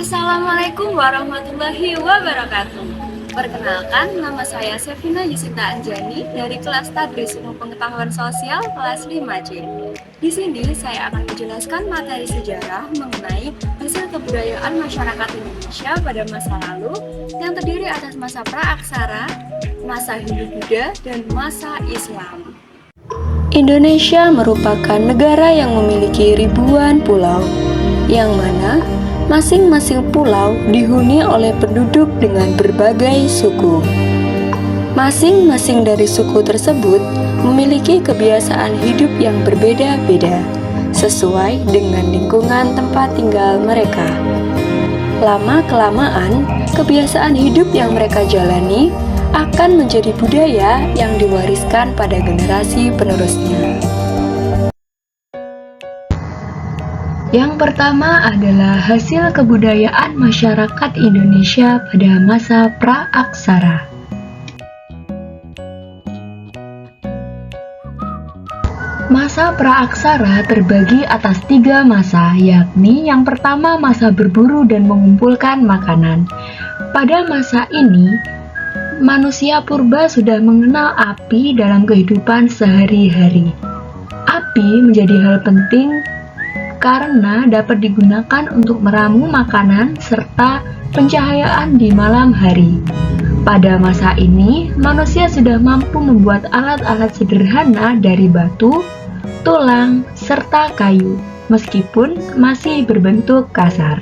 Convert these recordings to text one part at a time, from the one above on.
Assalamualaikum warahmatullahi wabarakatuh. Perkenalkan, nama saya Sevina Yusinta Anjani dari kelas Tadris Ilmu Pengetahuan Sosial kelas 5C. Di sini saya akan menjelaskan materi sejarah mengenai hasil kebudayaan masyarakat Indonesia pada masa lalu yang terdiri atas masa pra-aksara, masa Hindu-Buddha, dan masa Islam. Indonesia merupakan negara yang memiliki ribuan pulau, yang mana masing-masing pulau dihuni oleh penduduk dengan berbagai suku. Masing-masing dari suku tersebut memiliki kebiasaan hidup yang berbeda-beda, sesuai dengan lingkungan tempat tinggal mereka. Lama-kelamaan, kebiasaan hidup yang mereka jalani akan menjadi budaya yang diwariskan pada generasi penerusnya. Yang pertama adalah hasil kebudayaan masyarakat Indonesia pada masa pra-aksara. Masa pra-aksara terbagi atas 3 masa, yakni yang pertama masa berburu dan mengumpulkan makanan. Pada masa ini, manusia purba sudah mengenal api dalam kehidupan sehari-hari. Api menjadi hal penting karena dapat digunakan untuk meramu makanan serta pencahayaan di malam hari. Pada masa ini, manusia sudah mampu membuat alat-alat sederhana dari batu, tulang, serta kayu, meskipun masih berbentuk kasar.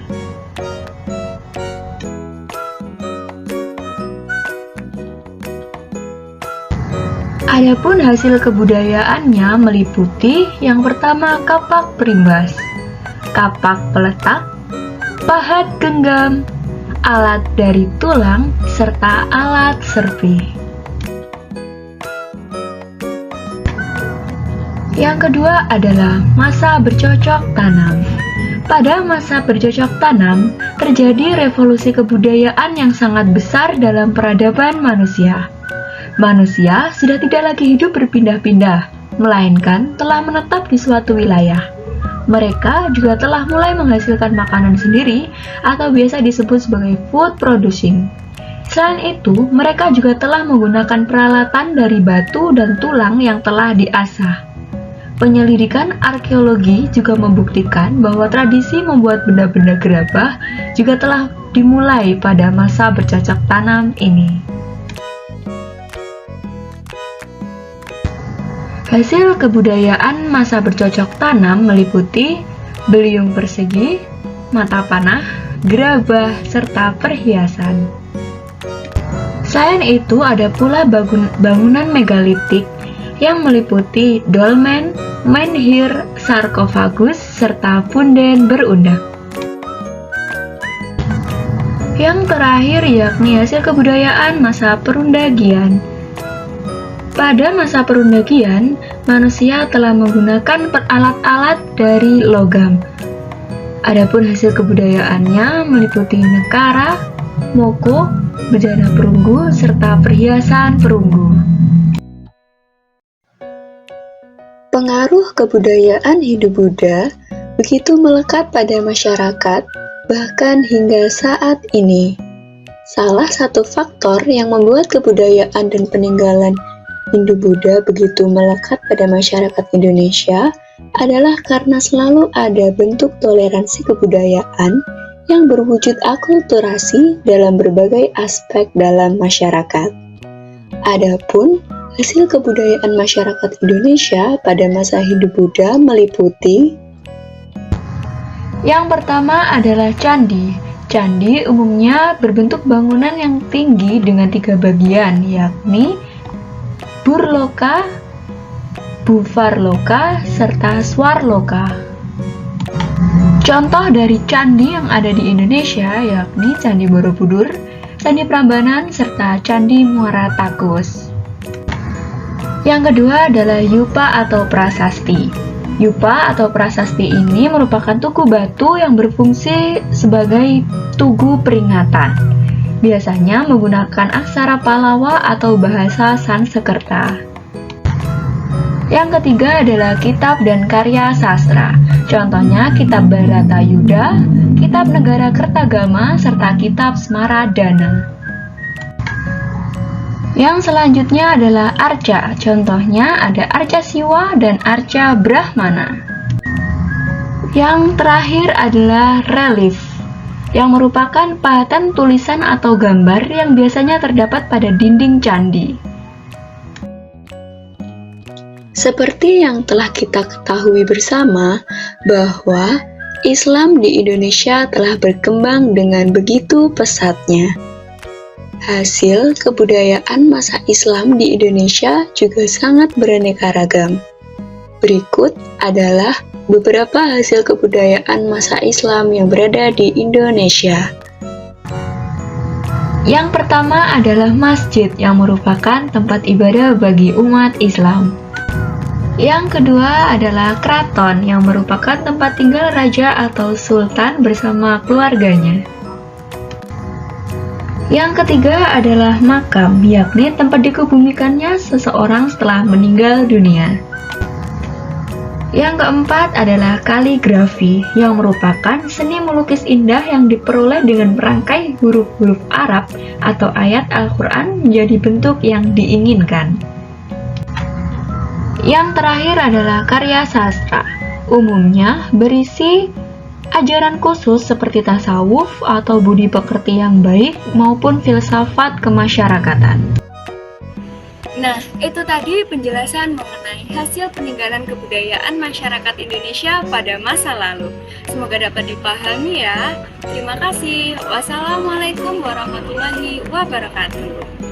Adapun hasil kebudayaannya meliputi yang pertama kapak perimbas, kapak peletak, pahat genggam, alat dari tulang, serta alat serpi. Yang kedua adalah masa bercocok tanam. Pada masa bercocok tanam, terjadi revolusi kebudayaan yang sangat besar dalam peradaban manusia. Manusia sudah tidak lagi hidup berpindah-pindah, melainkan telah menetap di suatu wilayah. Mereka juga telah mulai menghasilkan makanan sendiri atau biasa disebut sebagai food producing. Selain itu, mereka juga telah menggunakan peralatan dari batu dan tulang yang telah diasah. Penyelidikan arkeologi juga membuktikan bahwa tradisi membuat benda-benda gerabah juga telah dimulai pada masa bercocok tanam ini. Hasil kebudayaan masa bercocok tanam meliputi beliung persegi, mata panah, gerabah, serta perhiasan. Selain itu, ada pula bangunan megalitik yang meliputi dolmen, menhir, sarkofagus, serta punden berundak. Yang terakhir yakni hasil kebudayaan masa perundagian. Pada masa perundagian, manusia telah menggunakan alat-alat dari logam. Adapun hasil kebudayaannya meliputi nekara, moko, bejana perunggu, serta perhiasan perunggu. Pengaruh kebudayaan Hindu-Buddha begitu melekat pada masyarakat, bahkan hingga saat ini. Salah satu faktor yang membuat kebudayaan dan peninggalan Hindu-Buddha begitu melekat pada masyarakat Indonesia adalah karena selalu ada bentuk toleransi kebudayaan yang berwujud akulturasi dalam berbagai aspek dalam masyarakat. Adapun hasil kebudayaan masyarakat Indonesia pada masa Hindu-Buddha meliputi yang pertama adalah candi. Candi umumnya berbentuk bangunan yang tinggi dengan 3 bagian, yakni Burloka, Buvarloka, serta Swarloka. Contoh dari candi yang ada di Indonesia yakni Candi Borobudur, Candi Prambanan, serta Candi Muara Takus. Yang kedua adalah Yupa atau Prasasti. Yupa atau Prasasti ini merupakan tugu batu yang berfungsi sebagai tugu peringatan. Biasanya menggunakan aksara Palawa atau bahasa Sanskerta. Yang ketiga adalah kitab dan karya sastra. Contohnya kitab Bharatayuda, kitab Negara Kertagama, serta kitab Smaradana. Yang selanjutnya adalah arca. Contohnya ada arca Siwa dan arca Brahmana. Yang terakhir adalah relief, yang merupakan paten tulisan atau gambar yang biasanya terdapat pada dinding candi. Seperti yang telah kita ketahui bersama, bahwa Islam di Indonesia telah berkembang dengan begitu pesatnya. Hasil kebudayaan masa Islam di Indonesia juga sangat beraneka ragam. Berikut adalah beberapa hasil kebudayaan masa Islam yang berada di Indonesia. Yang pertama adalah masjid yang merupakan tempat ibadah bagi umat Islam. Yang kedua adalah keraton yang merupakan tempat tinggal raja atau sultan bersama keluarganya. Yang ketiga adalah makam, yakni tempat dikebumikannya seseorang setelah meninggal dunia. Yang keempat adalah kaligrafi, yang merupakan seni melukis indah yang diperoleh dengan merangkai huruf-huruf Arab atau ayat Al-Quran menjadi bentuk yang diinginkan. Yang terakhir adalah karya sastra, umumnya berisi ajaran khusus seperti tasawuf atau budi pekerti yang baik maupun filsafat kemasyarakatan. Nah, itu tadi penjelasan mengenai hasil peninggalan kebudayaan masyarakat Indonesia pada masa lalu. Semoga dapat dipahami ya. Terima kasih. Wassalamualaikum warahmatullahi wabarakatuh.